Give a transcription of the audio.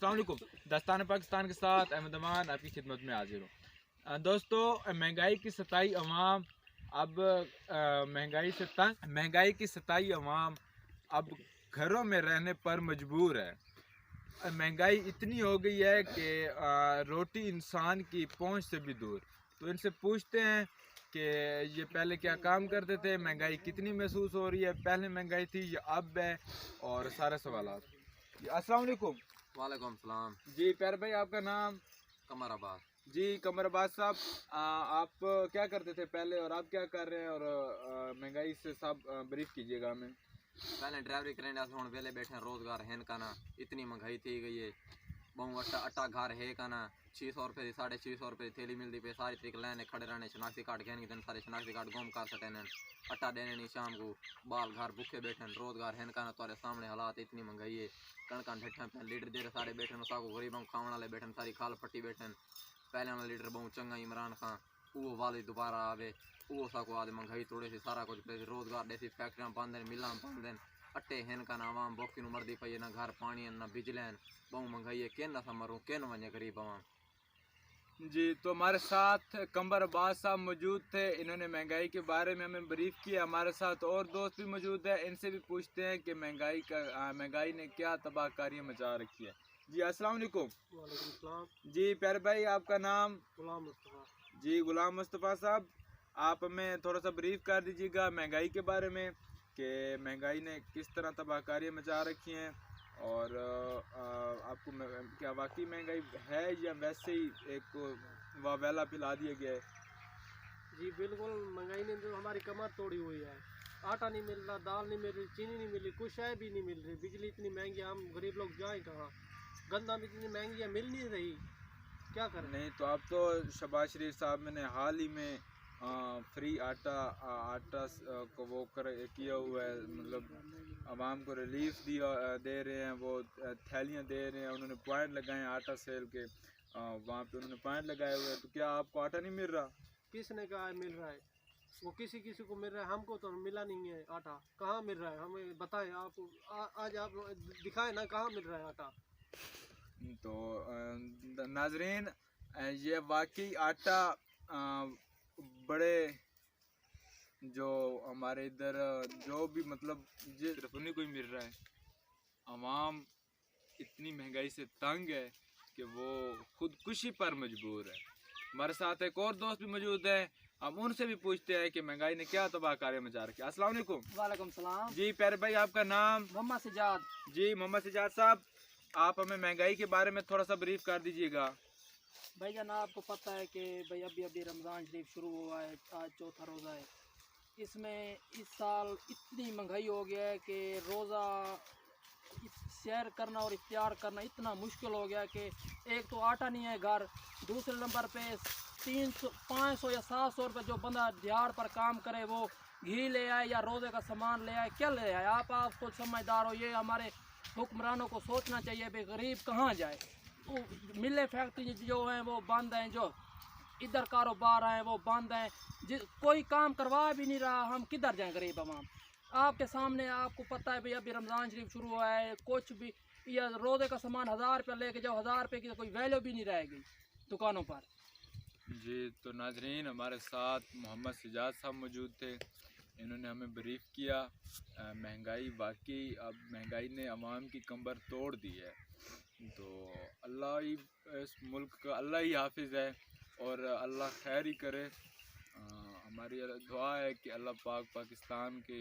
अस्सलाम वालेकुम। दस्तान पाकिस्तान के साथ अहमद अमान आपकी खिदमत में हाजिर हूँ। दोस्तों, महंगाई की सताई अवाम अब महंगाई की सताई अवाम अब घरों में रहने पर मजबूर है। महंगाई इतनी हो गई है कि रोटी इंसान की पहुंच से भी दूर। तो इनसे पूछते हैं कि ये पहले क्या काम करते थे, महंगाई कितनी महसूस हो रही है, पहले महंगाई थी या अब है, और सारे सवालात। अस्सलाम वालेकुम। वालेकुम सलाम। जी प्यारे भाई, आपका नाम? कमर आबाद। जी कमर अब्बास साहब, आप क्या करते थे पहले और आप क्या कर रहे हैं, और महंगाई से सब ब्रीफ कीजिएगा हमें। पहले ड्राइवरी करें हूँ वेले बैठे रोजगार है का ना, इतनी महंगाई थी गई है। बहु अट्टा घर है का ना, 600 रुपये 650 रुपये थैली मिलती पे सारी तरीके लेने खड़े रहने, शनाख्ती कार्ड कहने दिन सारे शनाख्ती कार्ड गुम कर सटे अट्टा देने नहीं शाम को, बाल घर भूखे बैठे रोजगार है का ना। तुम्हारे सामने हालात इतनी महंगाई है। कणका ठेठा लीडर दे सारे बैठे साको गरीबों खाने वाले बैठे सारी खाल पट्टी बैठे। पहले वाला लीडर बहुत चंगा इमरान खान, वो वाले दोबारा आवे, वो साको आदि महंगाई थोड़ी सी सारा कुछ रोजगार देसी फैक्ट्रियां बंद हैं, मिलां बंद हैं, अट्टे हैं का ना, आवाम भुखी मरदी पई ना, घर पानी ना बिजली बहु महंगाई है। केन ना समरूँ केन वने गरीब आवाम। जी, तो हमारे साथ कमर अब्बास साहब मौजूद थे, इन्होंने महंगाई के बारे में हमें ब्रीफ किया। हमारे साथ और दोस्त भी मौजूद है, इनसे भी पूछते हैं कि महंगाई ने क्या तबाहकारियाँ मचा रखी है। जी अस्सलाम वालेकुम। वालेकुम सलाम। जी प्यारे भाई, आपका नाम? गुलाम मुस्तफ़ा। जी गुलाम मुस्तफ़ा साहब, आप हमें थोड़ा सा ब्रीफ कर दीजिएगा महंगाई के बारे में कि महंगाई ने किस तरह तबाहकारियाँ मचा रखी हैं, और आपको क्या वाकई महंगाई है या वैसे ही एक वावेला पिला दिया गया है? जी बिल्कुल, महंगाई ने जो हमारी कमर तोड़ी हुई है। आटा नहीं मिल रहा, दाल नहीं मिल रही, चीनी नहीं मिल रही, कुछ शय भी नहीं मिल रही। बिजली इतनी महंगी, हम गरीब लोग जाएँ कहाँ? गंदा भी इतनी महंगी है, मिल नहीं रही, क्या करें? नहीं तो आप तो शहबाज शरीफ साहब ने हाल ही में फ्री आटा को वो किया हुआ है, मतलब आवाम को रिलीफ दे रहे हैं, वो थैलियाँ दे रहे हैं। उन्होंने पॉइंट लगाए हैं आटा सेल के, वहाँ पे उन्होंने पॉइंट लगाए हुए हैं। तो क्या आपको आटा नहीं मिल रहा? किसने कहा है मिल रहा है? वो किसी किसी को मिल रहा है, हमको तो मिला नहीं है आटा। कहाँ मिल रहा है हमें बताएं आप। आज आप दिखाएं ना, कहाँ मिल रहा है आटा। तो नाजरीन, ये वाकई आटा बड़े जो हमारे इधर जो भी मतलब ये सिर्फ उन्हीं को ही मिल रहा है। आवाम इतनी महंगाई से तंग है कि वो खुदकुशी पर मजबूर है। हमारे साथ एक और दोस्त भी मौजूद है, हम उनसे भी पूछते हैं कि महंगाई ने क्या तबाहकारियाँ मचा रखी है। अस्सलाम वालेकुम। वालेकुम सलाम। जी प्यारे भाई, आपका नाम? मोहम्मद सजाद। जी मोहम्मद सिजाद साहब, आप हमें महंगाई के बारे में थोड़ा सा ब्रीफ कर दीजिएगा। भाईजान, आपको पता है कि भाई अभी अभी रमज़ान शरीफ शुरू हुआ है, आज चौथा रोज़ा है। इसमें इस साल इतनी महंगाई हो गया है कि रोज़ा शेयर करना और इफ्तियार करना इतना मुश्किल हो गया कि एक तो आटा नहीं है घर, दूसरे नंबर पे 300 500 या 700 रुपये जो बंदा दिहाड़ पर काम करे वो घी ले आए या रोज़े का सामान ले आए, क्या ले आए? आप खुद समझदार हो। ये हमारे हुक्मरानों को सोचना चाहिए भाई गरीब कहाँ जाए। वो मिलें फैक्ट्री जो हैं वो बंद हैं, जो इधर कारोबार हैं वो बंद हैं, कोई काम करवा भी नहीं रहा, हम किधर जाएं गरीब आवाम? आपके सामने आपको पता है भाई अभी रमज़ान शरीफ शुरू हुआ है, कुछ भी या रोज़े का सामान 1000 रुपये लेके जाओ, 1000 रुपये की तो कोई वैल्यू भी नहीं रहेगी दुकानों पर। जी तो नाजरीन, हमारे साथ मोहम्मद सिजाद साहब मौजूद थे, इन्होंने हमें ब्रीफ किया। महंगाई वाकई अब महंगाई ने अवाम की कंबर तोड़ दी है। तो अल्लाह ही इस मुल्क का अल्लाह ही हाफिज़ है, और अल्लाह खैर ही करे। हमारी दुआ है कि अल्लाह पाक पाकिस्तान के